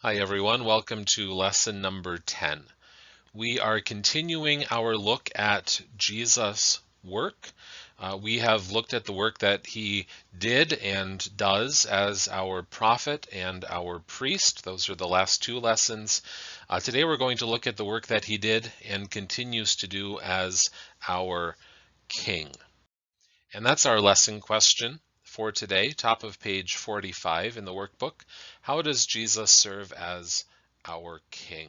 Hi everyone, welcome to lesson number 10. We are continuing our look at Jesus' work. We have looked at the work that he did and does as our prophet and our priest. Those are the last two lessons. Today we're going to look at the work that he did and continues to do as our king. And that's our lesson question for today, top of page 45 in the workbook. How does Jesus serve as our king?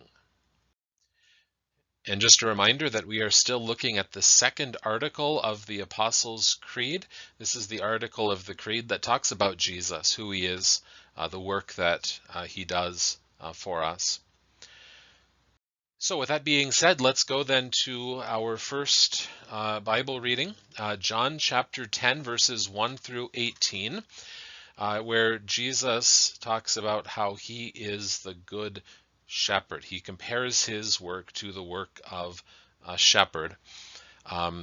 And just a reminder that we are still looking at the second article of the Apostles' Creed. This is the article of the Creed that talks about Jesus, who he is, the work that he does for us. So with that being said, let's go then to our first Bible reading, John chapter 10, verses 1 through 18, where Jesus talks about how he is the good shepherd. He compares his work to the work of a shepherd.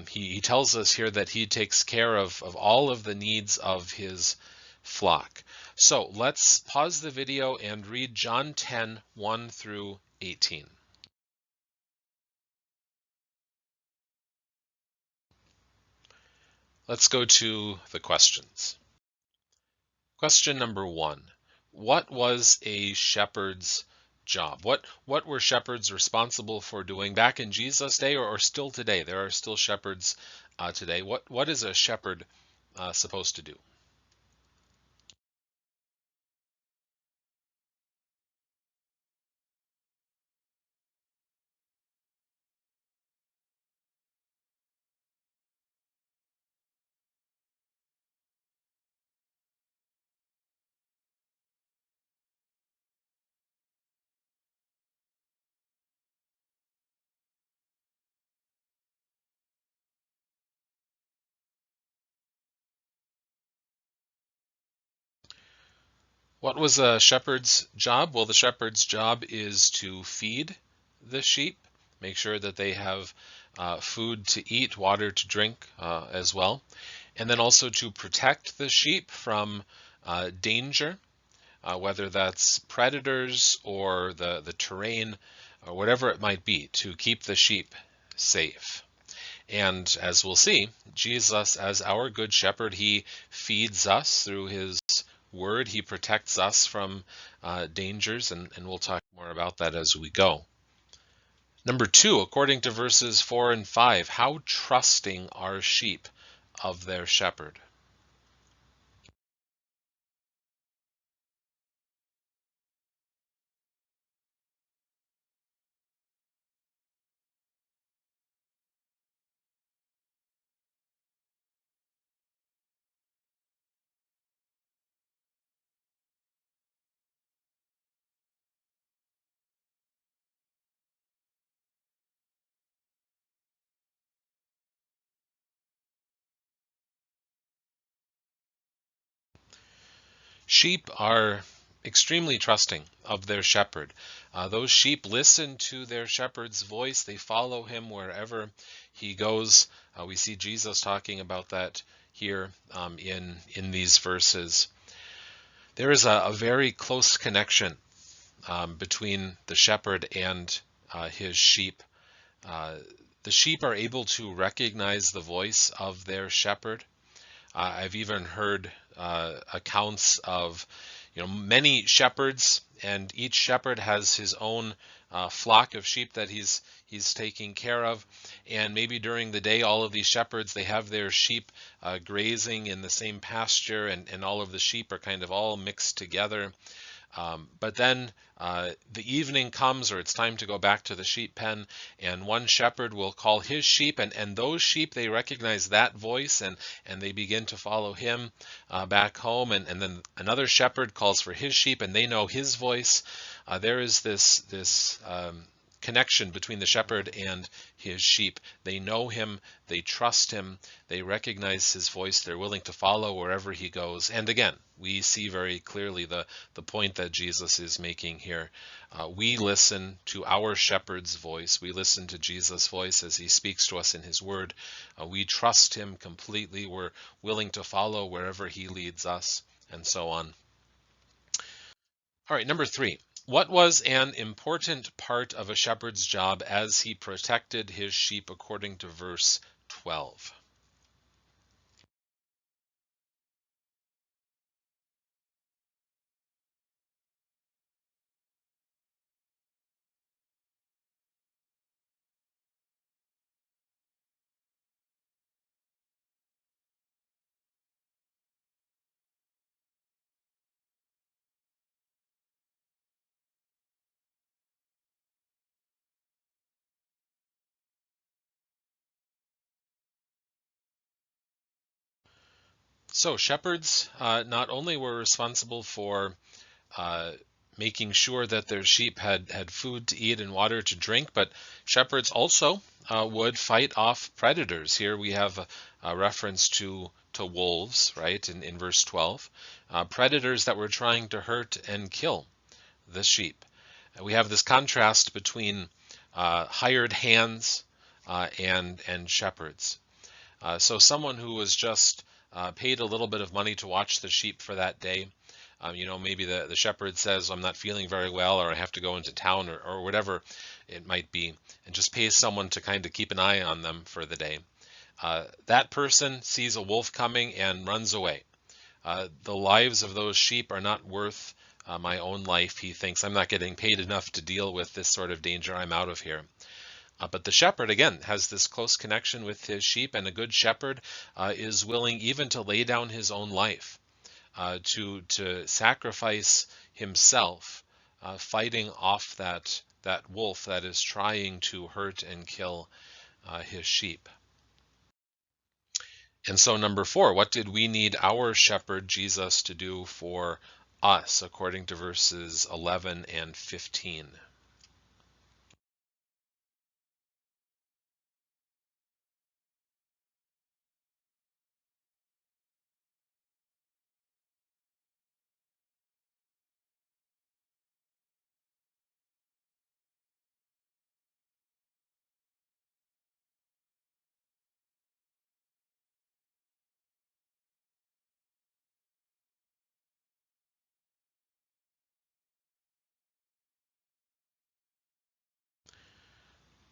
He tells us here that he takes care of all of the needs of his flock. So let's pause the video and read John 10, 1 through 18. Let's go to the questions. Question number 1. What was a shepherd's job? What were shepherds responsible for doing back in Jesus' day or still today? There are still shepherds today. What is a shepherd supposed to do? What was a shepherd's job? Well, the shepherd's job is to feed the sheep, make sure that they have food to eat, water to drink as well, and then also to protect the sheep from danger, whether that's predators or the terrain or whatever it might be, to keep the sheep safe. And as we'll see, Jesus, as our good shepherd, he feeds us through his word. He protects us from dangers, and we'll talk more about that as we go. Number 2, according to verses 4 and 5, how trusting are sheep of their shepherd? Sheep are extremely trusting of their shepherd. Those sheep listen to their shepherd's voice. They follow him wherever he goes. We see Jesus talking about that here in these verses. There is a very close connection between the shepherd and his sheep. The sheep are able to recognize the voice of their shepherd. I've even heard accounts of many shepherds, and each shepherd has his own flock of sheep that he's taking care of. And maybe during the day, all of these shepherds, they have their sheep grazing in the same pasture, and all of the sheep are kind of all mixed together. But then the evening comes, or it's time to go back to the sheep pen, and one shepherd will call his sheep, and those sheep, they recognize that voice, and they begin to follow him back home, and then another shepherd calls for his sheep, and they know his voice. There is this connection between the shepherd and his sheep. They know him, they trust him, they recognize his voice, they're willing to follow wherever he goes. And again, we see very clearly the point that Jesus is making here. We listen to our shepherd's voice. We listen to Jesus' voice as he speaks to us in his word. We trust him completely. We're willing to follow wherever he leads us, and so on. All right, number 3. What was an important part of a shepherd's job as he protected his sheep according to verse 12? So shepherds not only were responsible for uh, making sure that their sheep had food to eat and water to drink, but shepherds also would fight off predators. Here we have a reference to wolves, right, in verse 12, predators that were trying to hurt and kill the sheep. We have this contrast between hired hands and shepherds. So someone who was just paid a little bit of money to watch the sheep for that day. Maybe the shepherd says, I'm not feeling very well, or I have to go into town, or whatever it might be, and just pays someone to kind of keep an eye on them for the day. That person sees a wolf coming and runs away. The lives of those sheep are not worth my own life. He thinks, I'm not getting paid enough to deal with this sort of danger. I'm out of here. But the shepherd, again, has this close connection with his sheep, and a good shepherd is willing even to lay down his own life, to sacrifice himself, fighting off that wolf that is trying to hurt and kill his sheep. And so, number 4, what did we need our shepherd Jesus to do for us, according to verses 11 and 15?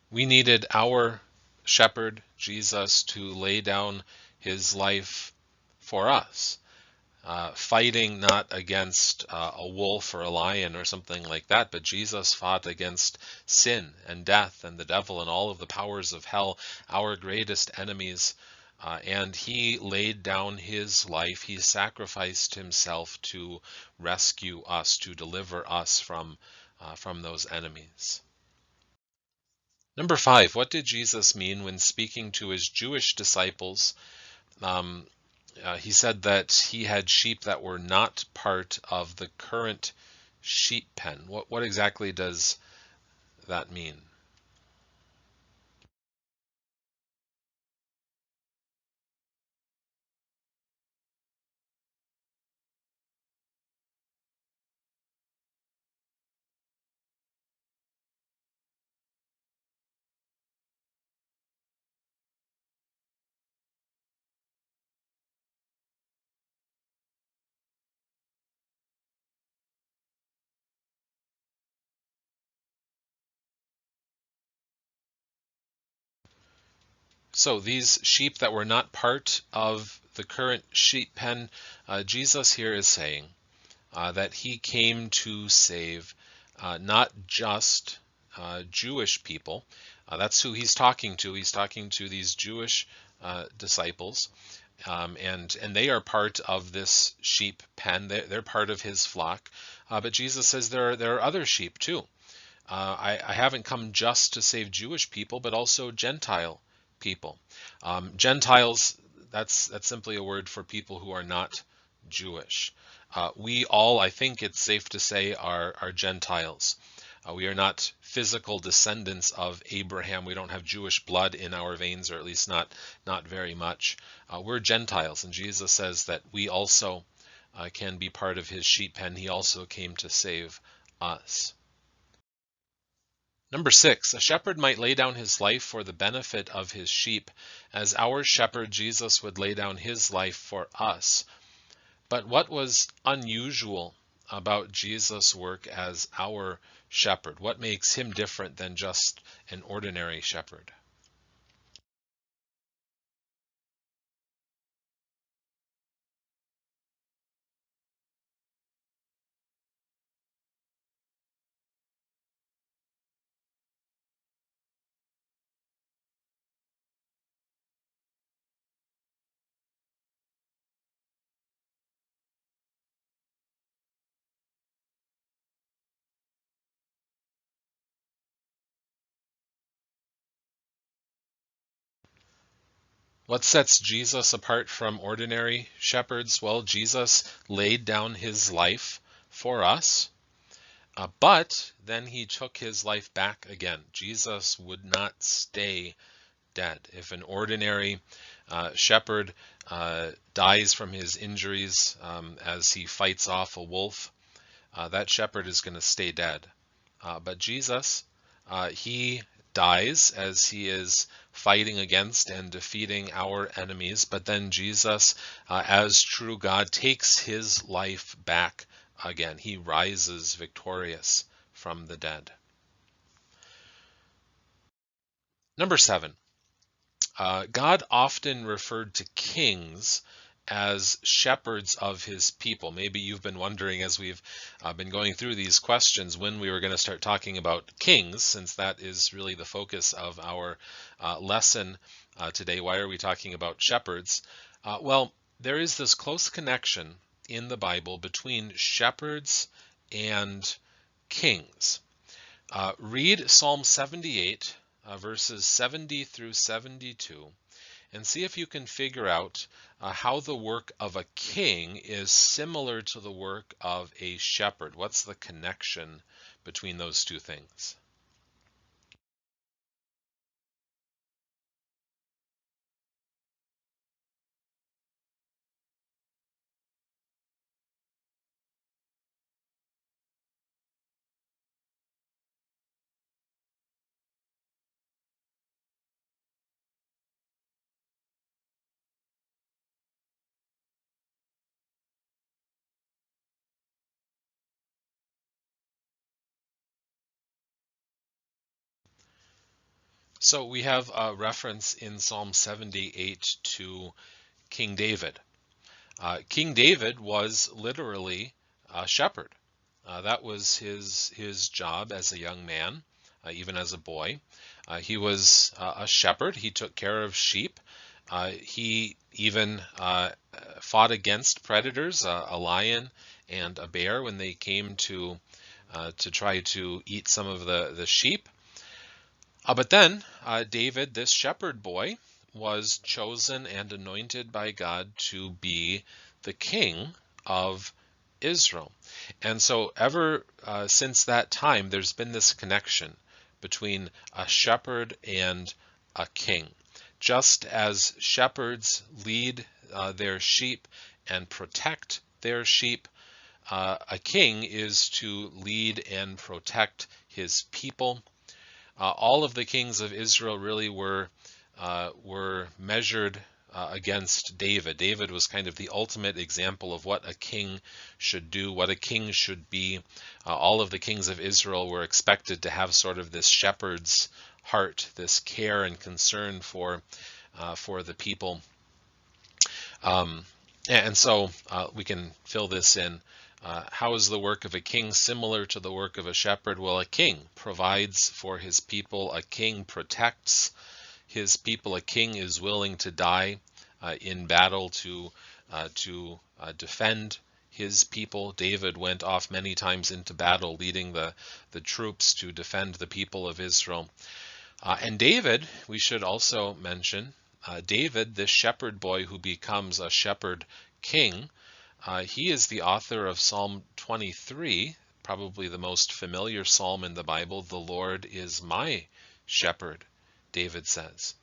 We needed our shepherd, Jesus, to lay down his life for us, fighting not against a wolf or a lion or something like that, but Jesus fought against sin and death and the devil and all of the powers of hell, our greatest enemies. And he laid down his life. He sacrificed himself to rescue us, to deliver us from those enemies. Number 5, what did Jesus mean when speaking to his Jewish disciples? Um, he said that he had sheep that were not part of the current sheep pen. What exactly does that mean? So these sheep that were not part of the current sheep pen, Jesus here is saying that he came to save not just Jewish people. That's who he's talking to. He's talking to these Jewish disciples, and they are part of this sheep pen. They're part of his flock. But Jesus says there are other sheep too. I haven't come just to save Jewish people, but also Gentile people. Gentiles, that's simply a word for people who are not Jewish. We all, I think it's safe to say, are Gentiles. We are not physical descendants of Abraham. We don't have Jewish blood in our veins, or at least not very much. We're Gentiles, and Jesus says that we also can be part of his sheep pen. He also came to save us. Number 6, a shepherd might lay down his life for the benefit of his sheep, as our shepherd Jesus would lay down his life for us. But what was unusual about Jesus' work as our shepherd? What makes him different than just an ordinary shepherd? What sets Jesus apart from ordinary shepherds? Well, Jesus laid down his life for us, but then he took his life back again. Jesus would not stay dead. If an ordinary shepherd dies from his injuries as he fights off a wolf, that shepherd is going to stay dead. But Jesus, he dies as he is fighting against and defeating our enemies. But then Jesus, as true God, takes his life back again. He rises victorious from the dead. Number 7. God often referred to kings as shepherds of his people. Maybe you've been wondering as we've been going through these questions when we were going to start talking about kings, since that is really the focus of our lesson today. Why are we talking about shepherds? Well, there is this close connection in the Bible between shepherds and kings. Read Psalm 78, verses 70 through 72, and see if you can figure out how the work of a king is similar to the work of a shepherd. What's the connection between those two things? So we have a reference in Psalm 78 to King David. King David was literally a shepherd. That was his job as a young man, even as a boy. He was a shepherd. He took care of sheep. He even fought against predators, a lion and a bear, when they came to try to eat some of the sheep. But then David, this shepherd boy, was chosen and anointed by God to be the king of Israel. And so ever since that time, there's been this connection between a shepherd and a king. Just as shepherds lead their sheep and protect their sheep, a king is to lead and protect his people. All of the kings of Israel really were measured against David. David was kind of the ultimate example of what a king should do, what a king should be. All of the kings of Israel were expected to have sort of this shepherd's heart, this care and concern for the people. And so we can fill this in. How is the work of a king similar to the work of a shepherd? Well, a king provides for his people. A king protects his people. A king is willing to die in battle to defend his people. David went off many times into battle, leading the troops to defend the people of Israel. And David, we should also mention, David, this shepherd boy who becomes a shepherd king, he is the author of Psalm 23, probably the most familiar psalm in the Bible. The Lord is my shepherd, David says.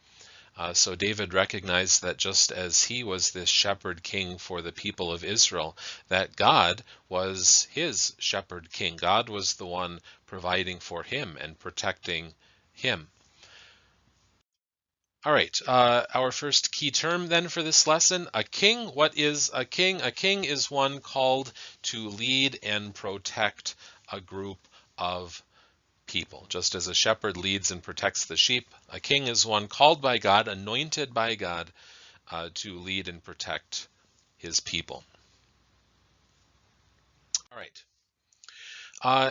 So David recognized that just as he was this shepherd king for the people of Israel, that God was his shepherd king. God was the one providing for him and protecting him. All right, our first key term then for this lesson, a king. What is a king? A king is one called to lead and protect a group of people. Just as a shepherd leads and protects the sheep, a king is one called by God, anointed by God, to lead and protect his people. All right.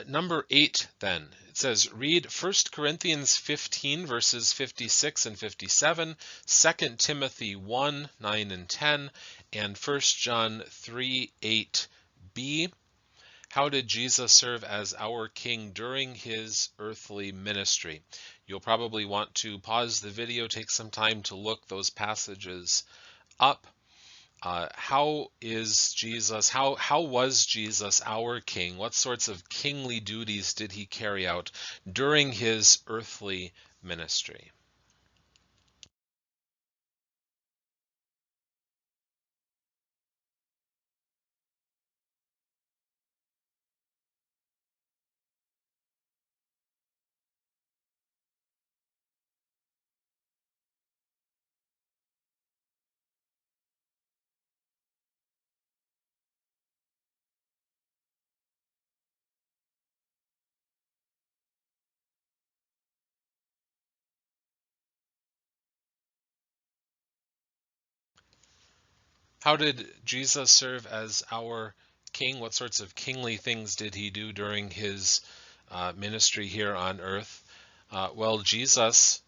Number 8 then, it says read 1 Corinthians 15 verses 56 and 57, 2 Timothy 1, 9 and 10, and 1 John 3, 8b. How did Jesus serve as our king during his earthly ministry? You'll probably want to pause the video, take some time to look those passages up. How was Jesus our king? What sorts of kingly duties did he carry out during his earthly ministry? How did Jesus serve as our king? What sorts of kingly things did he do during his ministry here on earth? Well, Jesus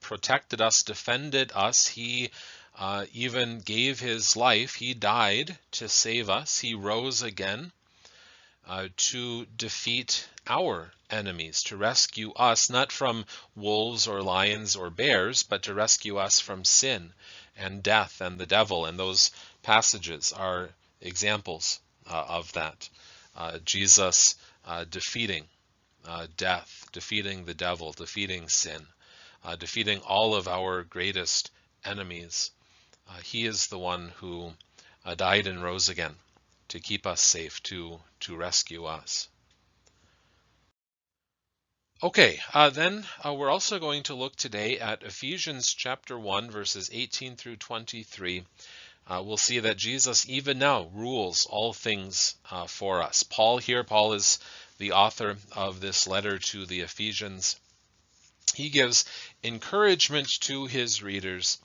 protected us, defended us. He even gave his life. He died to save us. He rose again to defeat our enemies, to rescue us, not from wolves or lions or bears, but to rescue us from sin and death and the devil. And those passages are examples of that. Jesus defeating death, defeating the devil, defeating sin, defeating all of our greatest enemies. He is the one who died and rose again to keep us safe, to rescue us. Okay, then we're also going to look today at Ephesians chapter 1, verses 18 through 23. We'll see that Jesus even now rules all things for us. Paul is the author of this letter to the Ephesians. He gives encouragement to his readers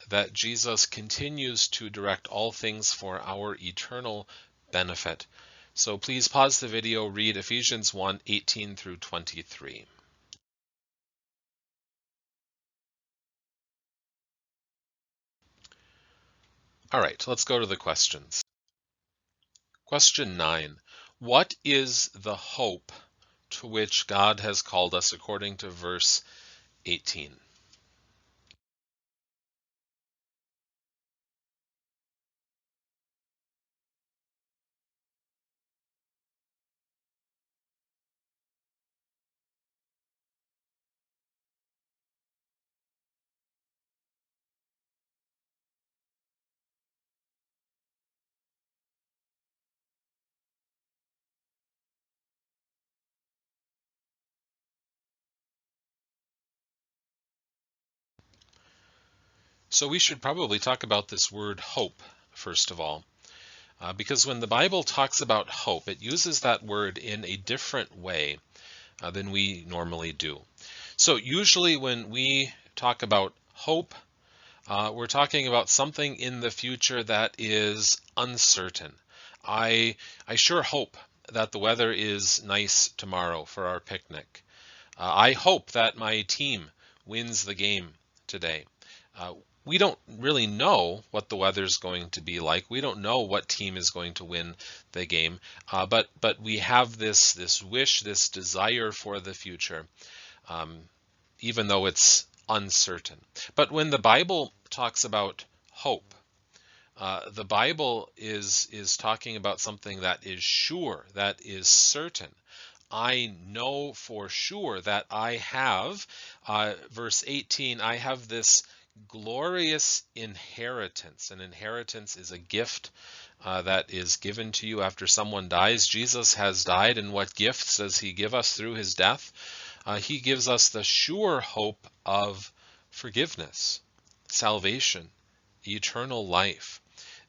that Jesus continues to direct all things for our eternal benefit. So please pause the video, read Ephesians 1, 18 through 23. All right, let's go to the questions. Question 9. What is the hope to which God has called us according to verse 18? So we should probably talk about this word hope, first of all, because when the Bible talks about hope, it uses that word in a different way than we normally do. So usually when we talk about hope, we're talking about something in the future that is uncertain. I sure hope that the weather is nice tomorrow for our picnic. I hope that my team wins the game today. We don't really know what the weather's going to be like. We don't know what team is going to win the game, but we have this wish, this desire for the future, even though it's uncertain. But when the Bible talks about hope, the Bible is talking about something that is sure, that is certain. I know for sure that I have, verse 18, I have this glorious inheritance. An inheritance is a gift that is given to you after someone dies. Jesus has died, and what gifts does he give us through his death? He gives us the sure hope of forgiveness. salvation, eternal life.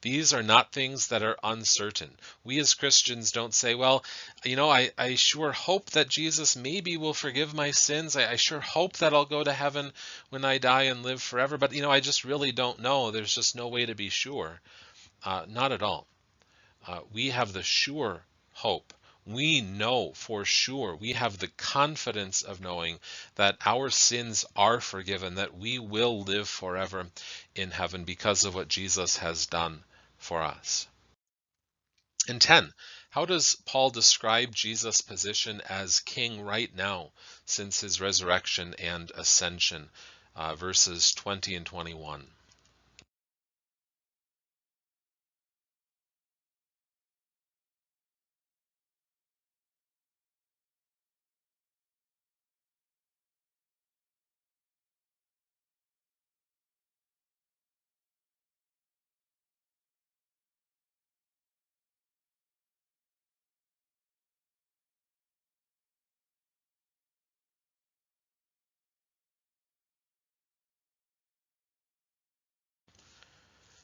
These are not things that are uncertain. We as Christians don't say, well, I sure hope that Jesus maybe will forgive my sins. I sure hope that I'll go to heaven when I die and live forever. But, I just really don't know. There's just no way to be sure. Not at all. We have the sure hope. We know for sure, we have the confidence of knowing that our sins are forgiven, that we will live forever in heaven because of what Jesus has done for us. And 10, how does Paul describe Jesus' position as king right now since his resurrection and ascension? Verses 20 and 21.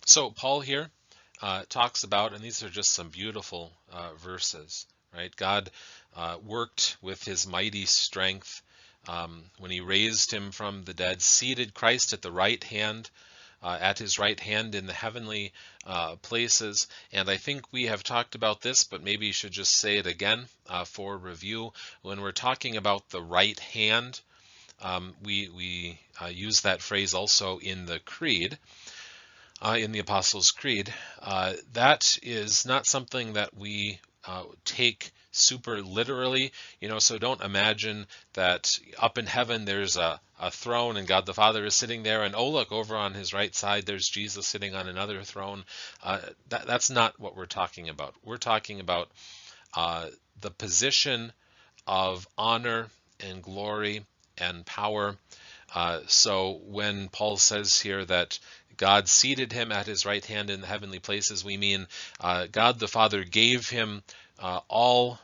So Paul here talks about, and these are just some beautiful verses, right? God worked with his mighty strength when he raised him from the dead, seated Christ at his right hand in the heavenly places. And I think we have talked about this, but maybe you should just say it again for review. When we're talking about the right hand, we use that phrase also in the Creed. In the Apostles' Creed, that is not something that we take super literally, so don't imagine that up in heaven there's a throne and God the Father is sitting there, and oh look, over on his right side there's Jesus sitting on another throne. That's not what we're talking about. We're talking about the position of honor and glory and power. So when Paul says here that God seated him at his right hand in the heavenly places, we mean God the Father gave him all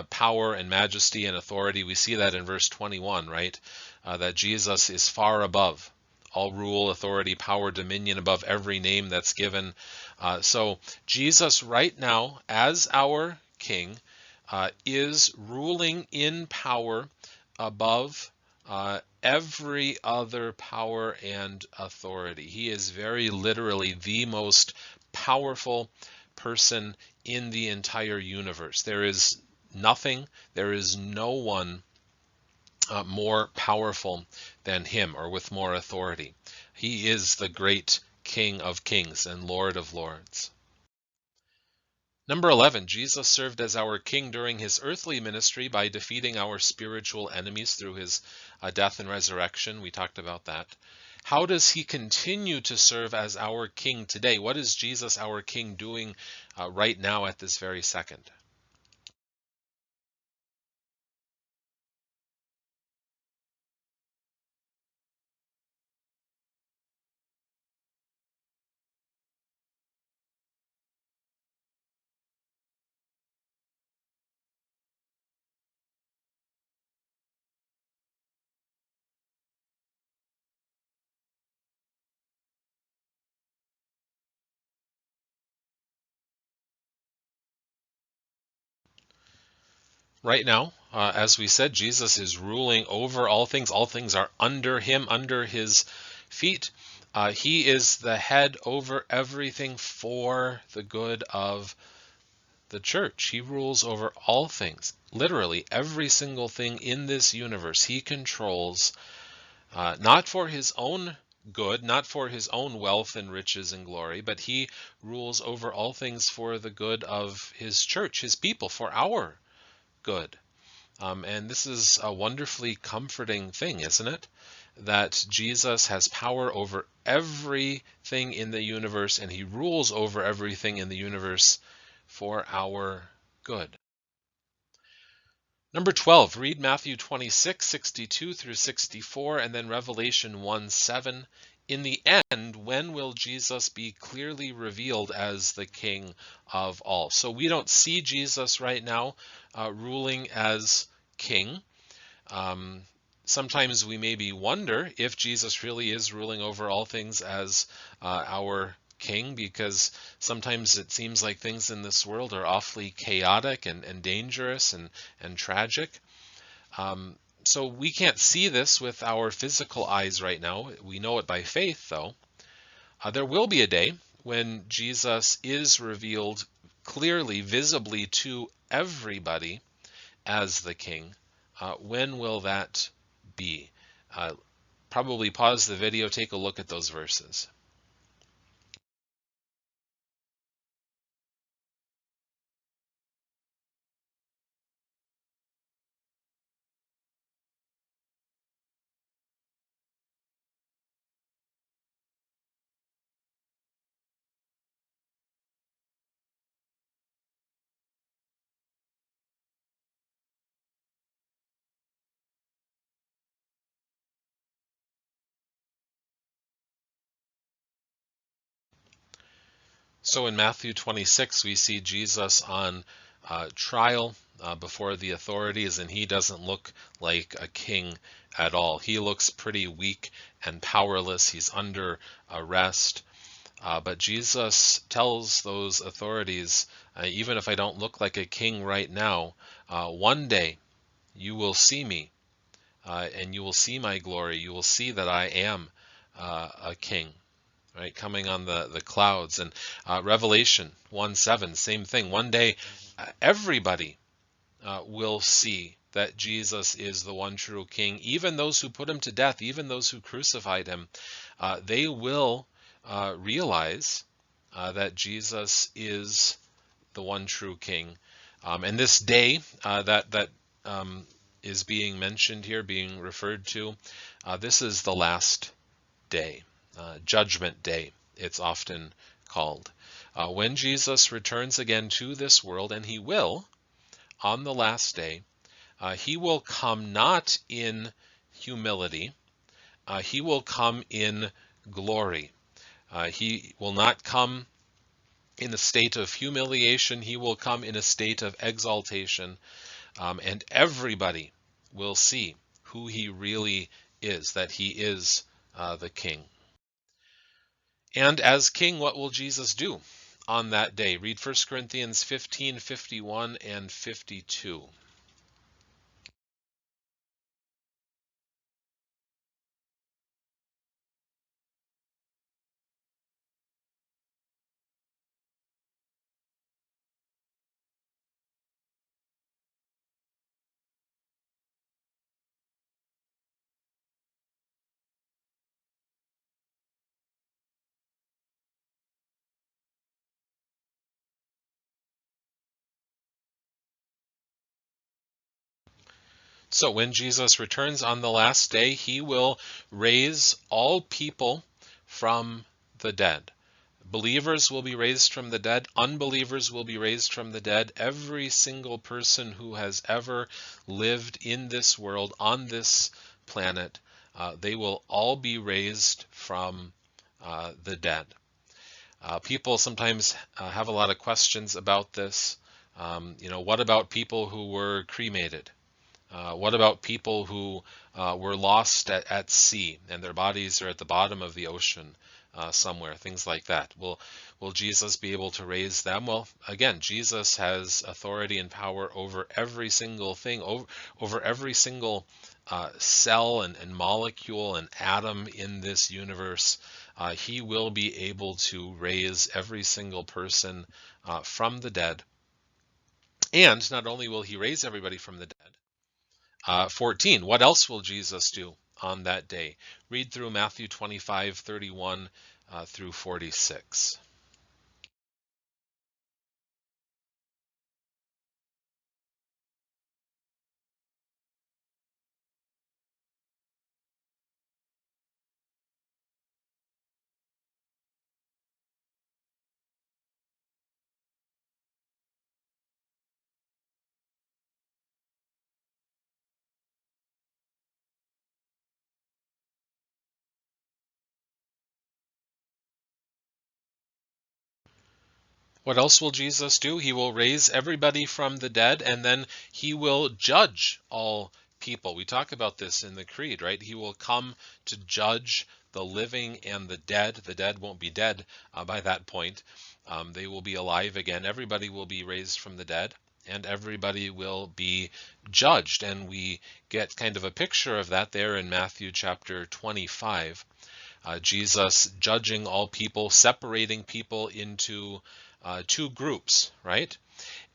power and majesty and authority. We see that in verse 21, right? That Jesus is far above all rule, authority, power, dominion, above every name that's given. So Jesus right now, as our King, is ruling in power above every other power and authority. He is very literally the most powerful person in the entire universe. There is nothing, there is no one more powerful than him or with more authority. He is the great King of kings and Lord of lords. Number 11, Jesus served as our king during his earthly ministry by defeating our spiritual enemies through his death and resurrection. We talked about that. How does he continue to serve as our king today? What is Jesus, our king, doing right now at this very second? Right now, as we said, Jesus is ruling over all things. All things are under him, under his feet. He is the head over everything for the good of the church. He rules over all things, literally every single thing in this universe. He controls, not for his own good, not for his own wealth and riches and glory, but he rules over all things for the good of his church, his people, for our good. And this is a wonderfully comforting thing, isn't it? That Jesus has power over everything in the universe, and he rules over everything in the universe for our good. Number 12, read Matthew 26:62 through 64, and then Revelation 1:7. In the end, when will Jesus be clearly revealed as the King of all? So we don't see Jesus right now ruling as king. Um, sometimes we maybe wonder if Jesus really is ruling over all things as our king, because sometimes it seems like things in this world are awfully chaotic and dangerous and tragic. So we can't see this with our physical eyes right now. We know it by faith, though. There will be a day when Jesus is revealed clearly, visibly to everybody as the king. When will that be? Probably pause the video, take a look at those verses. So in Matthew 26, we see Jesus on trial before the authorities, and he doesn't look like a king at all. He looks pretty weak and powerless. He's under arrest. But Jesus tells those authorities, even if I don't look like a king right now, one day you will see me, and you will see my glory. You will see that I am a king. Right, coming on the clouds. And Revelation 1:7, same thing. One day, everybody will see that Jesus is the one true King. Even those who put him to death, even those who crucified him, they will realize that Jesus is the one true King. And this day that is being mentioned here, being referred to, this is the last day. Judgment Day, it's often called. When Jesus returns again to this world, and he will, on the last day, he will come not in humility, he will come in glory. He will not come in a state of humiliation, he will come in a state of exaltation, and everybody will see who he really is, that he is the King. And as king, what will Jesus do on that day? Read 1 Corinthians 15:51 and 52. So when Jesus returns on the last day, he will raise all people from the dead. Believers will be raised from the dead. Unbelievers will be raised from the dead. Every single person who has ever lived in this world, on this planet, they will all be raised from the dead. People sometimes have a lot of questions about this. What about people who were cremated? What about people who were lost at sea and their bodies are at the bottom of the ocean somewhere? Things like that. Will Jesus be able to raise them? Well, again, Jesus has authority and power over every single thing, over every single cell and molecule and atom in this universe. He will be able to raise every single person from the dead. And not only will he raise everybody from the dead, 14, what else will Jesus do on that day? Read through Matthew 25:31 through 46. What else will Jesus do? He will raise everybody from the dead, and then he will judge all people. We talk about this in the Creed, right? He will come to judge the living and the dead. The dead won't be dead by that point. They will be alive again. Everybody will be raised from the dead, and everybody will be judged. And we get kind of a picture of that there in Matthew chapter 25. Jesus judging all people, separating people into two groups, right?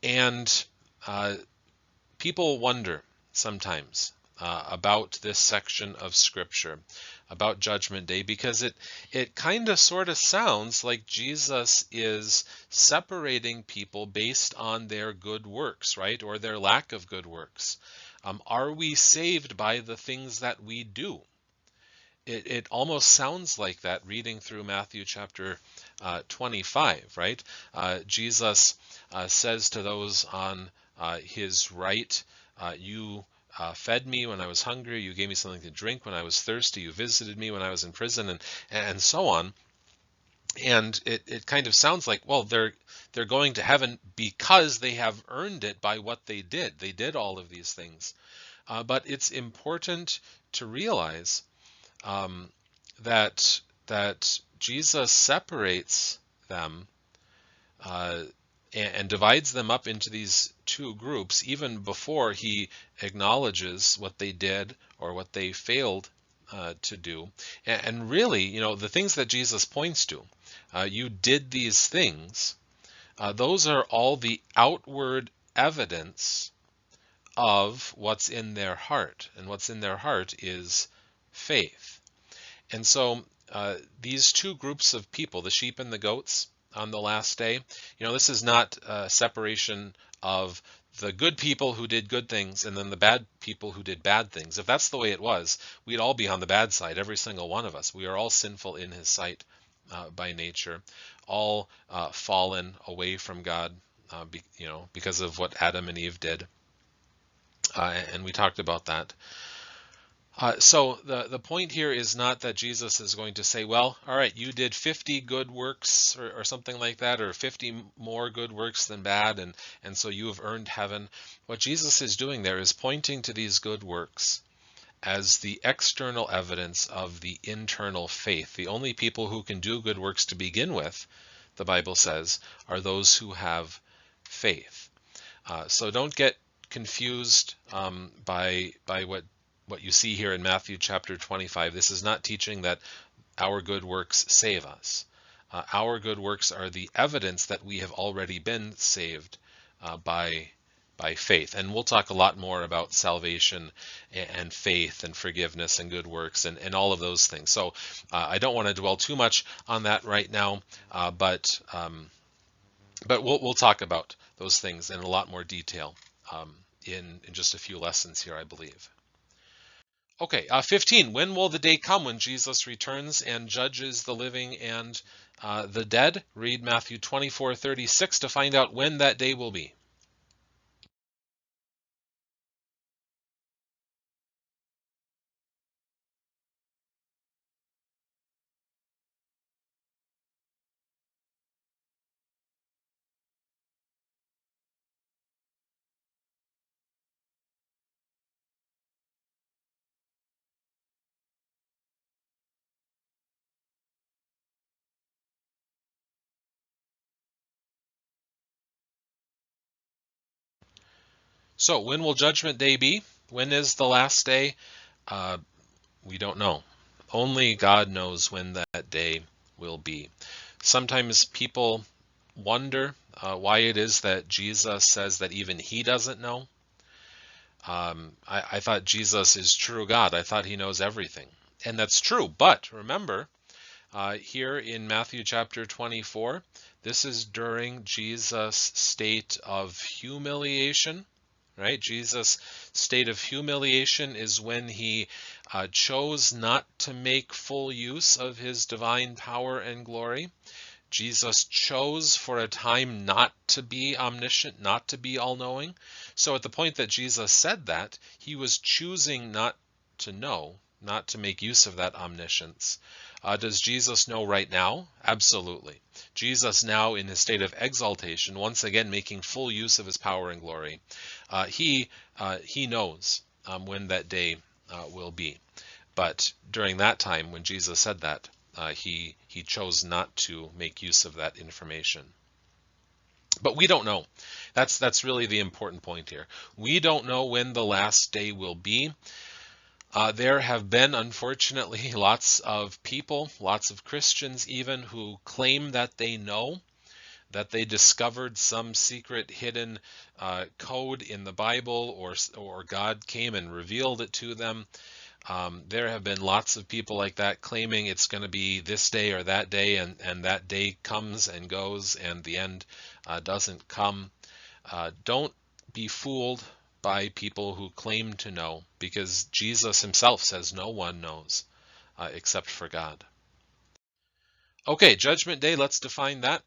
And people wonder sometimes about this section of Scripture, about Judgment Day, because it kind of sort of sounds like Jesus is separating people based on their good works, right? Or their lack of good works. Are we saved by the things that we do? It almost sounds like that reading through Matthew chapter 25, right? Jesus says to those on his right, you fed me when I was hungry, you gave me something to drink when I was thirsty, you visited me when I was in prison, and so on. And it kind of sounds like, well, they're going to heaven because they have earned it by what they did. They did all of these things. But it's important to realize that Jesus separates them and divides them up into these two groups even before he acknowledges what they did or what they failed to do. And really, you know, the things that Jesus points to, you did these things, those are all the outward evidence of what's in their heart. And what's in their heart is faith. And so these two groups of people, the sheep and the goats on the last day, you know, this is not a separation of the good people who did good things and then the bad people who did bad things. If that's the way it was, we'd all be on the bad side, every single one of us. We are all sinful in his sight by nature, all fallen away from God, you know, because of what Adam and Eve did. And we talked about that. So the point here is not that Jesus is going to say, well, all right, you did 50 good works or something like that, or 50 more good works than bad, and so you have earned heaven. What Jesus is doing there is pointing to these good works as the external evidence of the internal faith. The only people who can do good works to begin with, the Bible says, are those who have faith. So don't get confused by what you see here in Matthew chapter 25. This is not teaching that our good works save us. Our good works are the evidence that we have already been saved by faith. And we'll talk a lot more about salvation and faith and forgiveness and good works and all of those things. So I don't want to dwell too much on that right now, but we'll talk about those things in a lot more detail in just a few lessons here, I believe. Okay, 15. When will the day come when Jesus returns and judges the living and the dead? Read Matthew 24:36 to find out when that day will be. So when will Judgment Day be? When is the last day? We don't know. Only God knows when that day will be. Sometimes people wonder why it is that Jesus says that even he doesn't know. I thought Jesus is true God. I thought he knows everything. And that's true. But remember, here in Matthew chapter 24, this is during Jesus' state of humiliation. Right? Jesus' state of humiliation is when he chose not to make full use of his divine power and glory. Jesus chose for a time not to be omniscient, not to be all-knowing. So at the point that Jesus said that, he was choosing not to know, not to make use of that omniscience. Does Jesus know right now? Absolutely. Jesus now in his state of exaltation, once again making full use of his power and glory, he knows when that day will be. But during that time, when Jesus said that, he chose not to make use of that information. But we don't know. That's really the important point here. We don't know when the last day will be. There have been, unfortunately, lots of people, lots of Christians even, who claim that they know, that they discovered some secret hidden code in the Bible, or God came and revealed it to them. There have been lots of people like that claiming it's going to be this day or that day, and that day comes and goes, and the end doesn't come. Don't be fooled by people who claim to know, because Jesus himself says no one knows except for God. Okay, Judgment Day, let's define that.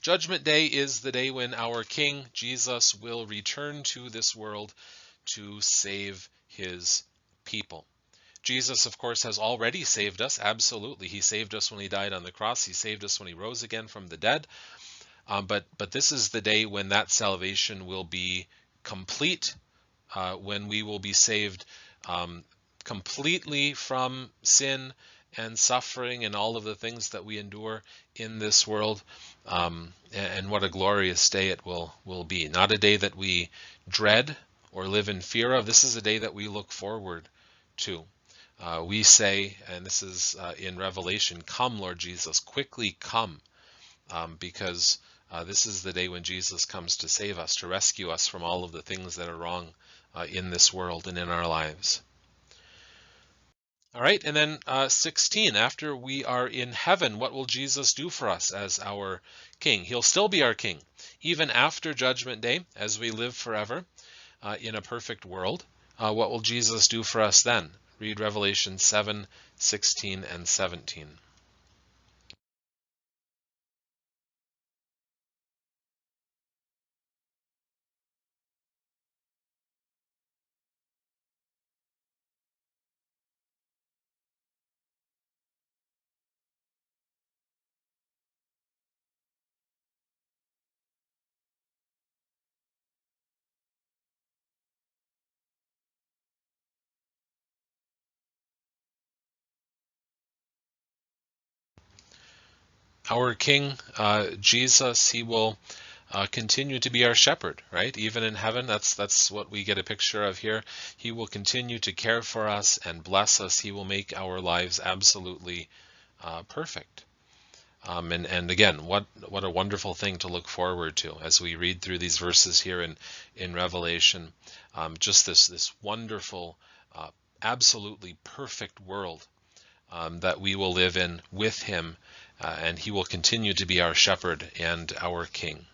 Judgment Day is the day when our King Jesus will return to this world to save his people. Jesus, of course, has already saved us. Absolutely. He saved us when he died on the cross. He saved us when he rose again from the dead. But this is the day when that salvation will be complete, when we will be saved completely from sin and suffering and all of the things that we endure in this world. And what a glorious day it will be. Not a day that we dread or live in fear of. This is a day that we look forward to. We say, and this is in Revelation, "Come, Lord Jesus, quickly come," because this is the day when Jesus comes to save us, to rescue us from all of the things that are wrong in this world and in our lives. All right, and then 16, after we are in heaven, what will Jesus do for us as our King? He'll still be our King, even after Judgment Day, as we live forever in a perfect world. What will Jesus do for us then? Read Revelation 7, 16, and 17. Our King, Jesus, he will continue to be our shepherd, right? Even in heaven, that's what we get a picture of here. He will continue to care for us and bless us. He will make our lives absolutely perfect. And again, what a wonderful thing to look forward to as we read through these verses here in Revelation. Just this wonderful, absolutely perfect world that we will live in with him, and he will continue to be our shepherd and our King.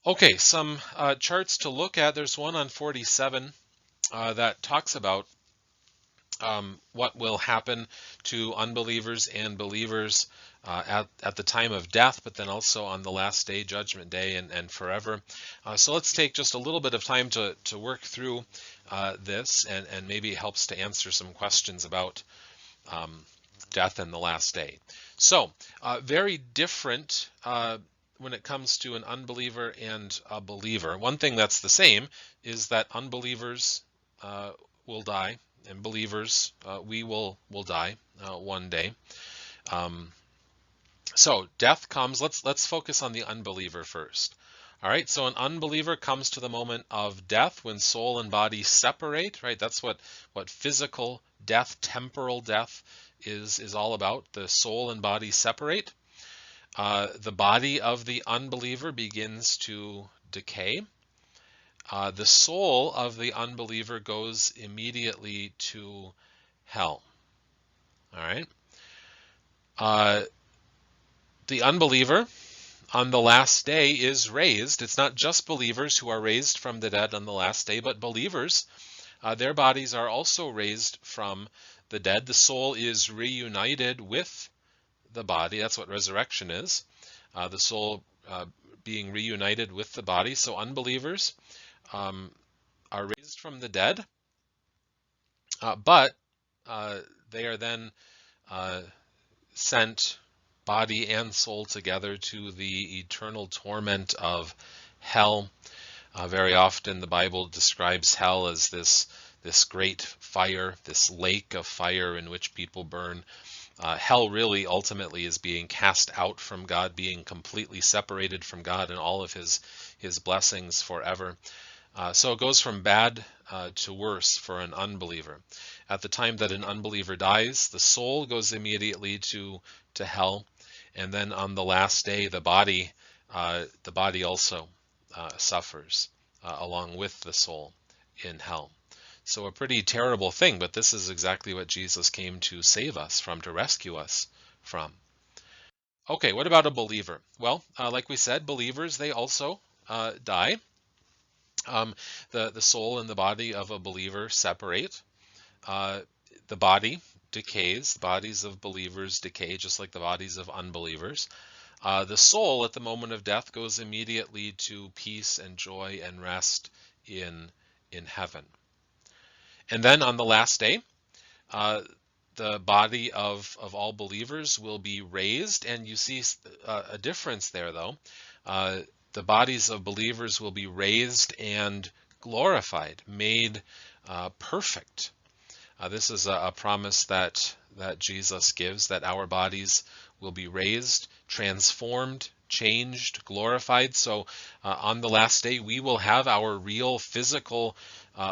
Okay, some charts to look at. There's one on 47 that talks about what will happen to unbelievers and believers at the time of death, but then also on the last day, Judgment Day, and forever. So let's take just a little bit of time to work through this, and maybe it helps to answer some questions about death and the last day. So very different when it comes to an unbeliever and a believer. One thing that's the same is that unbelievers will die, and believers, we will die one day. So death comes. Let's focus on the unbeliever first. All right, so an unbeliever comes to the moment of death when soul and body separate, right? That's what physical death, temporal death is all about. The soul and body separate. The body of the unbeliever begins to decay. The soul of the unbeliever goes immediately to hell. All right. The unbeliever on the last day is raised. It's not just believers who are raised from the dead on the last day, but believers, their bodies are also raised from the dead. The soul is reunited with the body. That's what resurrection is. The soul being reunited with the body. So unbelievers are raised from the dead, but they are then sent, body and soul together, to the eternal torment of hell. Very often the Bible describes hell as this great fire, this lake of fire in which people burn. Hell really ultimately is being cast out from God, being completely separated from God and all of his blessings forever. So it goes from bad to worse for an unbeliever. At the time that an unbeliever dies, the soul goes immediately to hell, and then on the last day, the body also suffers along with the soul in hell. So a pretty terrible thing, but this is exactly what Jesus came to save us from, to rescue us from. Okay, what about a believer? Well, like we said, believers, they also die. The soul and the body of a believer separate. The body decays. The bodies of believers decay just like the bodies of unbelievers. The soul at the moment of death goes immediately to peace and joy and rest in heaven. And then on the last day, the body of all believers will be raised, and you see a difference there, though. The bodies of believers will be raised and glorified, made perfect. This is a promise that Jesus gives, that our bodies will be raised, transformed, changed, glorified. So on the last day, we will have our real physical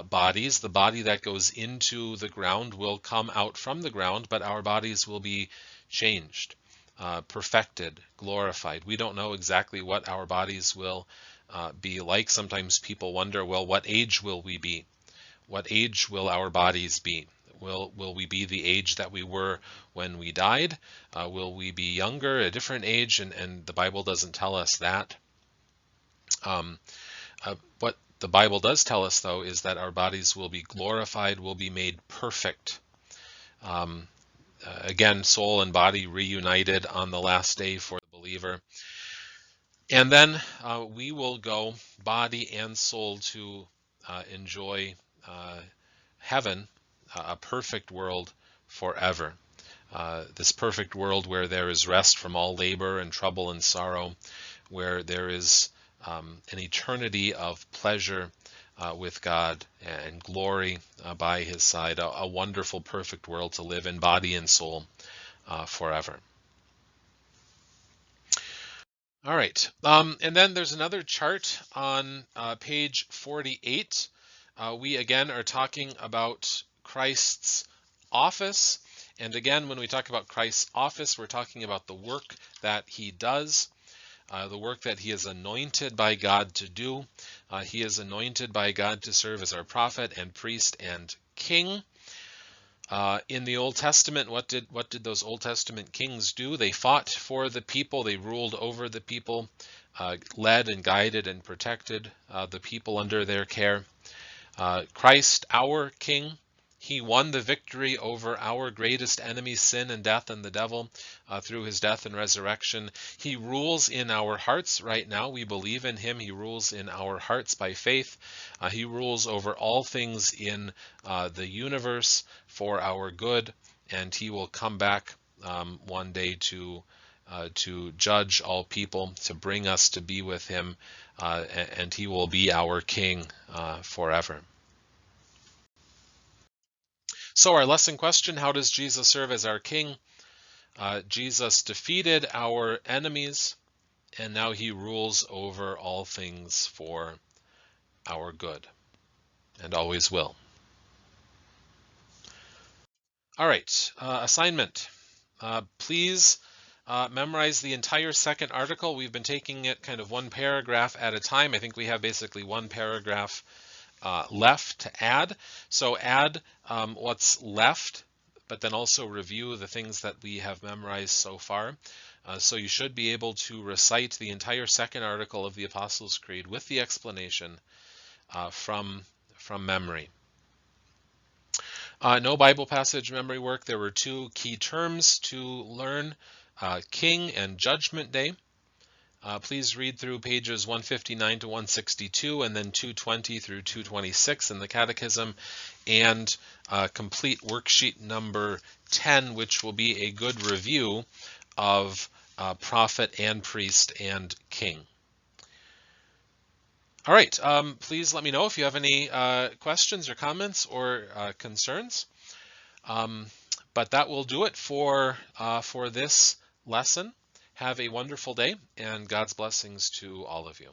bodies. The body that goes into the ground will come out from the ground, but our bodies will be changed, perfected, glorified. We don't know exactly what our bodies will be like. Sometimes people wonder, well, what age will we be? What age will our bodies be? Will we be the age that we were when we died? Will we be younger, a different age? And the Bible doesn't tell us that. What the Bible does tell us, though, is that our bodies will be glorified, will be made perfect. Again, soul and body reunited on the last day for the believer. And then we will go, body and soul, to enjoy heaven, a perfect world forever. This perfect world where there is rest from all labor and trouble and sorrow, where there is an eternity of pleasure with God and glory by his side, a wonderful, perfect world to live in, body and soul, forever. All right, and then there's another chart on page 48. We again are talking about Christ's office. And again, when we talk about Christ's office, we're talking about the work that he does, the work that he is anointed by God to do. He is anointed by God to serve as our prophet and priest and king. In the Old Testament, what did those Old Testament kings do? They fought for the people. They ruled over the people, led and guided and protected the people under their care. Christ, our King, he won the victory over our greatest enemy, sin and death and the devil, through his death and resurrection. He rules in our hearts right now. We believe in him. He rules in our hearts by faith. He rules over all things in the universe for our good, and he will come back one day to judge all people, to bring us to be with him, and he will be our King forever. So our lesson question: how does Jesus serve as our King? Jesus defeated our enemies, and now he rules over all things for our good, and always will. All right, assignment. Please memorize the entire second article. We've been taking it kind of one paragraph at a time. I think we have basically one paragraph left to add. So add what's left, but then also review the things that we have memorized so far. So you should be able to recite the entire second article of the Apostles' Creed with the explanation from memory. No Bible passage memory work. There were two key terms to learn, King and Judgment Day. Please read through pages 159 to 162 and then 220 through 226 in the Catechism, and complete worksheet number 10, which will be a good review of prophet and priest and king. All right. Please let me know if you have any questions or comments or concerns. Um, but that will do it for this lesson. Have a wonderful day, and God's blessings to all of you.